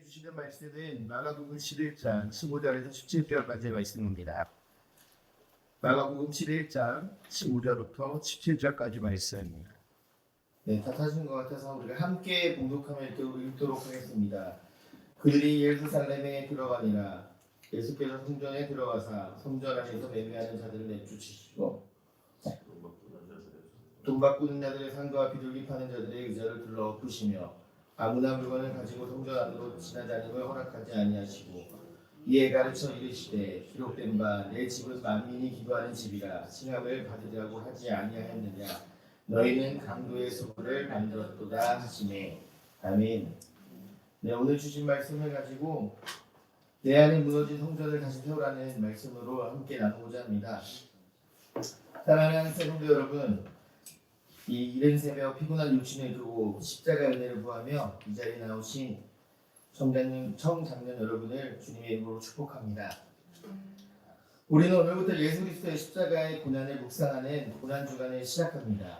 주시는 말씀은 마가복음 11장 15절에서 17절까지의 말씀입니다. 마가복음 11장 15절부터 17절까지 말씀입니다. 네, 다 타신 것 같아서 우리가 함께 봉독하며 읽도록 하겠습니다. 그들이 예루살렘에 들어가니라. 예수께서 성전에 들어가사 성전 안에서 매매하는 자들을 내쫓으시고 돈 바꾸는 자들의 상과 비둘기 파는 자들의 의자를 둘러 엎으시며 아무나 물건을 가지고 성전 안으로 지나다니는 걸 허락하지 아니하시고 이에 가르쳐 이르시되 기록된 바 내 집은 만민이 기도하는 집이라 칭함을 받으려고 하지 아니하였느냐 너희는 강도의 소굴을 만들었도다 하시매. 아멘. 네, 오늘 주신 말씀을 가지고 내 안에 무너진 성전을 다시 세우라는 말씀으로 함께 나누고자 합니다. 사랑하는 성도 여러분, 이 이른 새벽 피곤한 육신을 두고 십자가 은혜를 구하며 이 자리에 나오신 청장년 여러분을 주님의 이름으로 축복합니다. 우리는 오늘부터 예수 그리스도의 십자가의 고난을 묵상하는 고난주간을 시작합니다.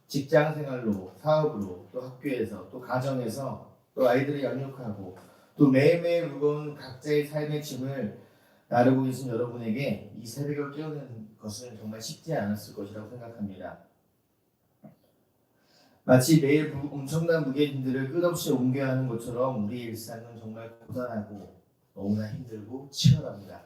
직장 생활로, 사업으로, 또 학교에서, 또 가정에서, 또 아이들을 양육하고, 또 매일매일 무거운 각자의 삶의 짐을 나르고 계신 여러분에게 이 새벽을 깨우는 것은 정말 쉽지 않았을 것이라고 생각합니다. 마치 매일 엄청난 무게의 짐들을 끝없이 옮겨야 하는 것처럼 우리의 일상은 정말 고단하고 너무나 힘들고 치열합니다.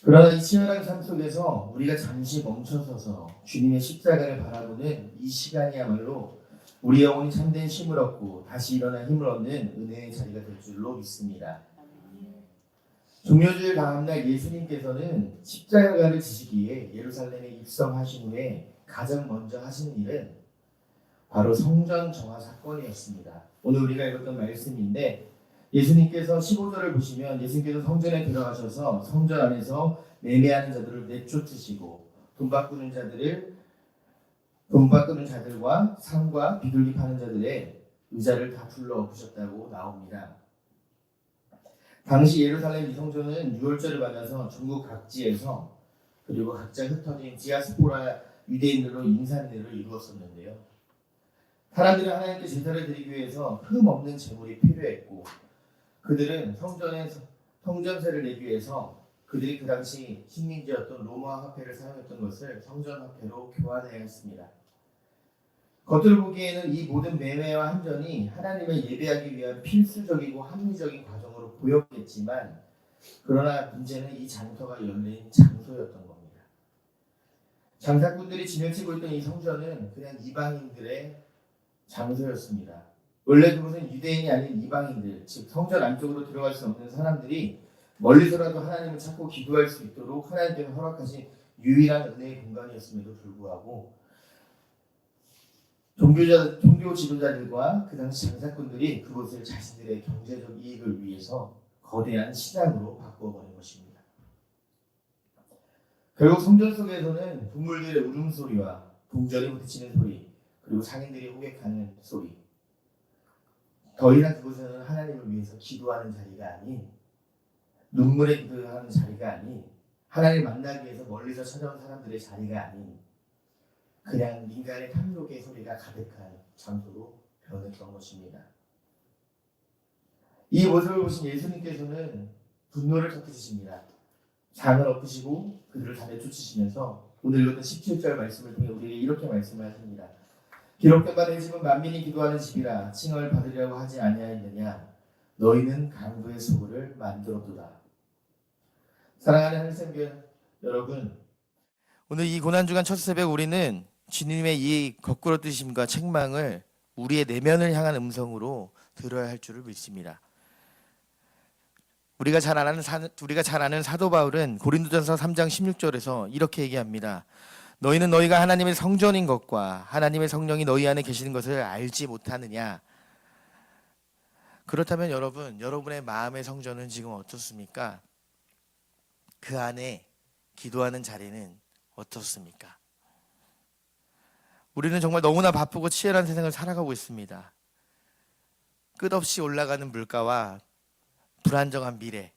그러나 이 치열한 삶 속에서 우리가 잠시 멈춰서서 주님의 십자가를 바라보는 이 시간이야말로 우리 영혼이 참된 쉼을 얻고 다시 일어나 힘을 얻는 은혜의 자리가 될 줄로 믿습니다. 종료주일 다음날 예수님께서는 십자가를 지시기에 예루살렘에 입성하신 후에 가장 먼저 하신 일은 바로 성전 정화 사건이었습니다. 오늘 우리가 읽었던 말씀인데 예수님께서 15절을 보시면 예수님께서 성전에 들어가셔서 성전 안에서 매매하는 자들을 내쫓으시고 돈 바꾸는 자들과 상과 비둘기 파는 자들의 의자를 다 불러 엎으셨다고 나옵니다. 당시 예루살렘 이 성전은 유월절을 맞아서 전국 각지에서 그리고 각자 흩어진 디아스포라 유대인들로 인산례를 이루었었는데요. 사람들은 하나님께 제사를 드리기 위해서 흠 없는 제물이 필요했고 그들은 성전세를 내기 위해서 그들이 그 당시 식민지였던 로마 화폐를 사용했던 것을 성전 화폐로 교환해야 했습니다. 겉으로 보기에는 이 모든 매매와 환전이 하나님을 예배하기 위한 필수적이고 합리적인 과정으로 보였겠지만 그러나 문제는 이 장터가 열린 장소였던 겁니다. 장사꾼들이 진을 치고 있던 이 성전은 그냥 이방인들의 장소였습니다. 원래 그곳은 유대인이 아닌 이방인들, 즉 성전 안쪽으로 들어갈 수 없는 사람들이 멀리서라도 하나님을 찾고 기도할 수 있도록 하나님께서 허락하신 유일한 은혜의 공간이었음에도 불구하고 종교 지도자들과 그 당시 장사꾼들이 그곳을 자신들의 경제적 이익을 위해서 거대한 시장으로 바꿔버린 것입니다. 결국 성전 속에서는 동물들의 울음소리와 동전이 부딪히는 소리 그리고 상인들이 호객하는 소리 더 이상 그곳은 하나님을 위해서 기도하는 자리가 아닌 눈물에 기도하는 자리가 아닌 하나님을 만나기 위해서 멀리서 찾아온 사람들의 자리가 아닌 그냥 민간의 탐욕의 소리가 가득한 장소로 변했던 것입니다. 이 모습을 보신 예수님께서는 분노를 터뜨리십니다. 장을 엎으시고 그들을 다 내쫓으시면서 오늘 읽었던 17절 말씀을 통해 우리에게 이렇게 말씀을 하십니다. 기록된 바 내 집은 만민이 기도하는 집이라 칭함을 받으려고 하지 아니하였느냐 너희는 강도의 소굴을 만들었도다. 사랑하는 한생교회 여러분, 오늘 이 고난주간 첫 새벽 우리는 주님의 이 거꾸로 뜨심과 책망을 우리의 내면을 향한 음성으로 들어야 할 줄을 믿습니다. 우리가 잘 아는 사도 바울은 고린도전서 3장 16절에서 이렇게 얘기합니다. 너희는 너희가 하나님의 성전인 것과 하나님의 성령이 너희 안에 계시는 것을 알지 못하느냐. 그렇다면 여러분의 마음의 성전은 지금 어떻습니까? 그 안에 기도하는 자리는 어떻습니까? 우리는 정말 너무나 바쁘고 치열한 세상을 살아가고 있습니다. 끝없이 올라가는 물가와 불안정한 미래,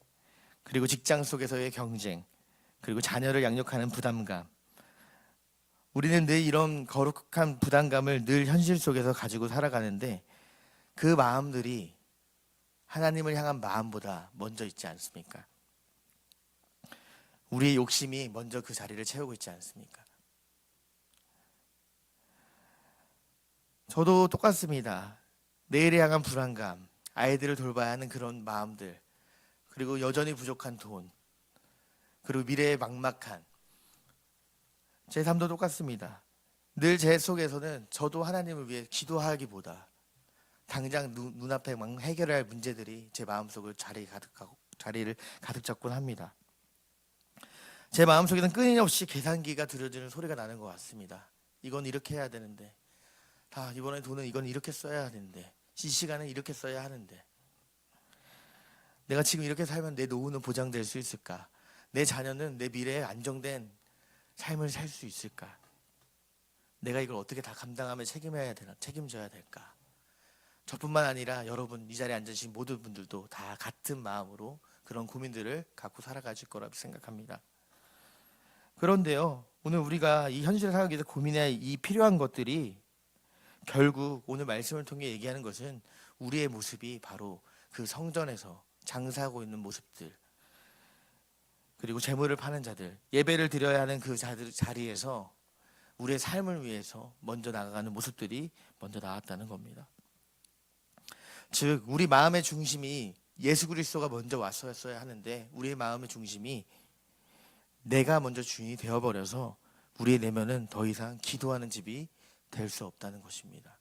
그리고 직장 속에서의 경쟁, 그리고 자녀를 양육하는 부담감. 우리는 늘 이런 거룩한 부담감을 늘 현실 속에서 가지고 살아가는데 그 마음들이 하나님을 향한 마음보다 먼저 있지 않습니까? 우리의 욕심이 먼저 그 자리를 채우고 있지 않습니까? 저도 똑같습니다. 내일에 향한 불안감, 아이들을 돌봐야 하는 그런 마음들, 그리고 여전히 부족한 돈, 그리고 미래의 막막한, 제 삶도 똑같습니다. 늘 제 속에서는 저도 하나님을 위해 기도하기보다 당장 눈앞에 막 해결해야 할 문제들이 제 마음속을 자리를 가득 잡곤 합니다. 제 마음속에는 끊임없이 계산기가 들려주는 소리가 나는 것 같습니다. 이건 이렇게 해야 되는데, 이번에 돈은 이건 이렇게 써야 하는데, 이 시간은 이렇게 써야 하는데, 내가 지금 이렇게 살면 내 노후는 보장될 수 있을까? 내 자녀는 내 미래에 안정된 삶을 살 수 있을까? 내가 이걸 어떻게 다 감당하며 책임져야 될까? 저뿐만 아니라 여러분, 이 자리에 앉으신 모든 분들도 다 같은 마음으로 그런 고민들을 갖고 살아가실 거라고 생각합니다. 그런데요, 오늘 우리가 이 현실을 살아가기 위해서 고민해야 이 필요한 것들이 결국 오늘 말씀을 통해 얘기하는 것은 우리의 모습이 바로 그 성전에서 장사하고 있는 모습들, 그리고 재물을 파는 자들, 예배를 드려야 하는 그 자리에서 우리의 삶을 위해서 먼저 나아가는 모습들이 먼저 나왔다는 겁니다. 즉 우리 마음의 중심이 예수 그리스도가 먼저 왔어야 하는데, 우리의 마음의 중심이 내가 먼저 주인이 되어버려서 우리의 내면은 더 이상 기도하는 집이 될 수 없다는 것입니다.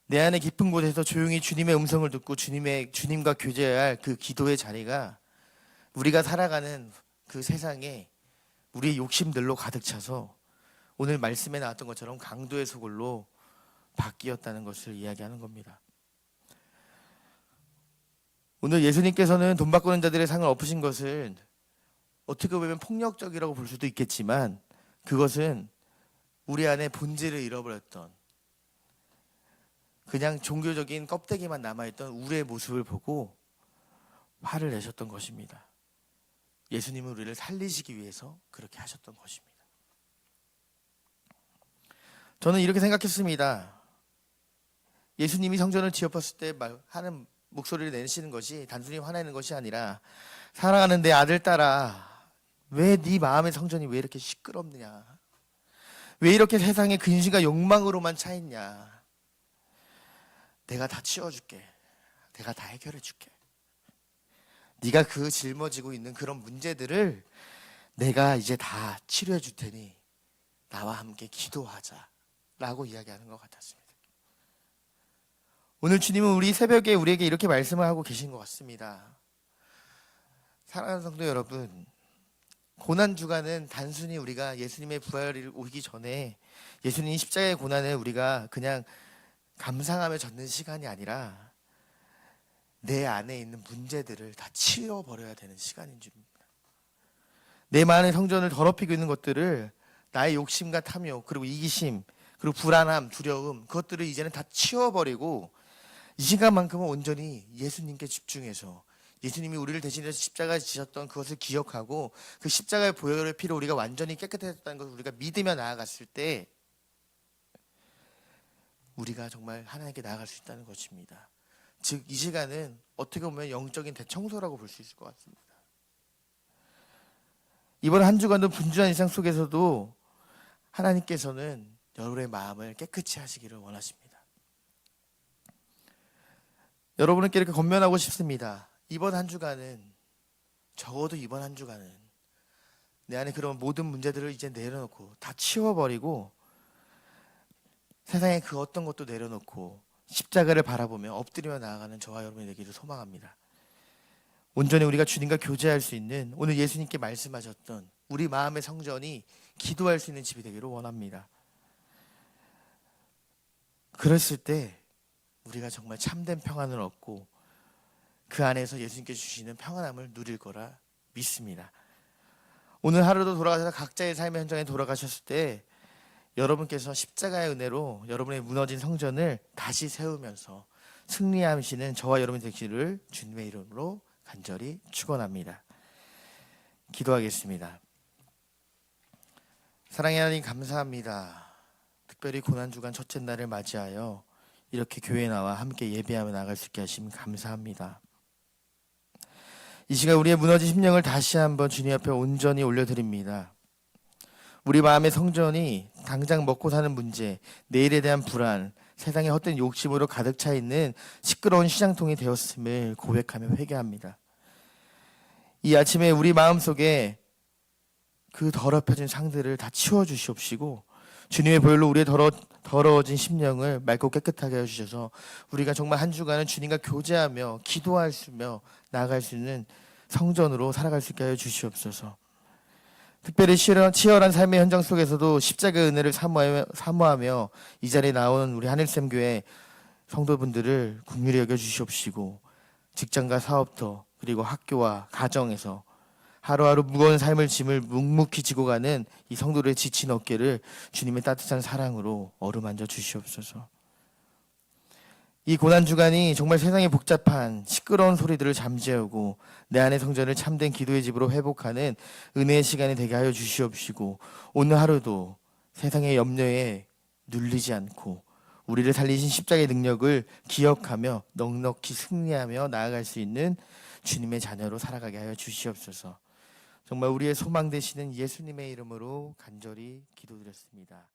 내 안의 깊은 곳에서 조용히 주님의 음성을 듣고 주님과 교제해야 할 그 기도의 자리가 우리가 살아가는 그 세상에 우리의 욕심들로 가득 차서 오늘 말씀에 나왔던 것처럼 강도의 소굴로 바뀌었다는 것을 이야기하는 겁니다. 오늘 예수님께서는 돈 바꾸는 자들의 상을 엎으신 것은 어떻게 보면 폭력적이라고 볼 수도 있겠지만, 그것은 우리 안에 본질을 잃어버렸던, 그냥 종교적인 껍데기만 남아있던 우리의 모습을 보고 화를 내셨던 것입니다. 예수님은 우리를 살리시기 위해서 그렇게 하셨던 것입니다. 저는 이렇게 생각했습니다. 예수님이 성전을 뒤엎었을 때 하는 목소리를 내시는 것이 단순히 화내는 것이 아니라, 사랑하는 내 아들 딸아, 왜 네 마음의 성전이 왜 이렇게 시끄럽느냐, 왜 이렇게 세상에 근심과 욕망으로만 차 있냐, 내가 다 치워줄게, 내가 다 해결해줄게, 네가 그 짊어지고 있는 그런 문제들을 내가 이제 다 치료해 줄 테니 나와 함께 기도하자 라고 이야기하는 것 같았습니다. 오늘 주님은 우리 새벽에 우리에게 이렇게 말씀을 하고 계신 것 같습니다. 사랑하는 성도 여러분, 고난주간은 단순히 우리가 예수님의 부활이 오기 전에 예수님이 십자가의 고난을 우리가 그냥 감상하며 젖는 시간이 아니라 내 안에 있는 문제들을 다 치워버려야 되는 시간인 줄입니다. 내 마음의 성전을 더럽히고 있는 것들을, 나의 욕심과 탐욕, 그리고 이기심, 그리고 불안함, 두려움, 그것들을 이제는 다 치워버리고 이 시간만큼은 온전히 예수님께 집중해서 예수님이 우리를 대신해서 십자가에 지셨던 그것을 기억하고 그 십자가의 보혈의 피로 우리가 완전히 깨끗해졌다는 것을 우리가 믿으며 나아갔을 때 우리가 정말 하나님께 나아갈 수 있다는 것입니다. 즉 이 시간은 어떻게 보면 영적인 대청소라고 볼 수 있을 것 같습니다. 이번 한 주간도 분주한 일상 속에서도 하나님께서는 여러분의 마음을 깨끗이 하시기를 원하십니다. 여러분께 이렇게 권면하고 싶습니다. 이번 한 주간은, 적어도 이번 한 주간은 내 안에 그런 모든 문제들을 이제 내려놓고 다 치워버리고 세상에 그 어떤 것도 내려놓고 십자가를 바라보며 엎드리며 나아가는 저와 여러분이 되기를 소망합니다. 온전히 우리가 주님과 교제할 수 있는, 오늘 예수님께 말씀하셨던 우리 마음의 성전이 기도할 수 있는 집이 되기를 원합니다. 그랬을 때 우리가 정말 참된 평안을 얻고 그 안에서 예수님께 주시는 평안함을 누릴 거라 믿습니다. 오늘 하루도 돌아가셔서 각자의 삶의 현장에 돌아가셨을 때 여러분께서 십자가의 은혜로 여러분의 무너진 성전을 다시 세우면서 승리하시는 저와 여러분 되기를 주님의 이름으로 간절히 축원합니다. 기도하겠습니다. 사랑의 하나님, 감사합니다. 특별히 고난주간 첫째 날을 맞이하여 이렇게 교회에 나와 함께 예배하며 나갈 수 있게 하시면 감사합니다. 이 시간 우리의 무너진 심령을 다시 한번 주님 앞에 온전히 올려드립니다. 우리 마음의 성전이 당장 먹고 사는 문제, 내일에 대한 불안, 세상의 헛된 욕심으로 가득 차 있는 시끄러운 시장통이 되었음을 고백하며 회개합니다. 이 아침에 우리 마음속에 그 더럽혀진 상들을 다 치워주시옵시고 주님의 보혈로 우리의 더러워진 심령을 맑고 깨끗하게 해주셔서 우리가 정말 한 주간은 주님과 교제하며 기도하며 나아갈 수 있는 성전으로 살아갈 수 있게 하여 주시옵소서. 특별히 치열한 삶의 현장 속에서도 십자가의 은혜를 사모하며 이 자리에 나온 우리 하늘샘 교회 성도분들을 긍휼히 여겨 주시옵시고 직장과 사업터 그리고 학교와 가정에서 하루하루 무거운 삶을 짐을 묵묵히 지고 가는 이 성도들의 지친 어깨를 주님의 따뜻한 사랑으로 어루만져 주시옵소서. 이 고난주간이 정말 세상의 복잡한 시끄러운 소리들을 잠재우고 내 안의 성전을 참된 기도의 집으로 회복하는 은혜의 시간이 되게 하여 주시옵시고 오늘 하루도 세상의 염려에 눌리지 않고 우리를 살리신 십자가의 능력을 기억하며 넉넉히 승리하며 나아갈 수 있는 주님의 자녀로 살아가게 하여 주시옵소서. 정말 우리의 소망 되시는 예수님의 이름으로 간절히 기도드렸습니다.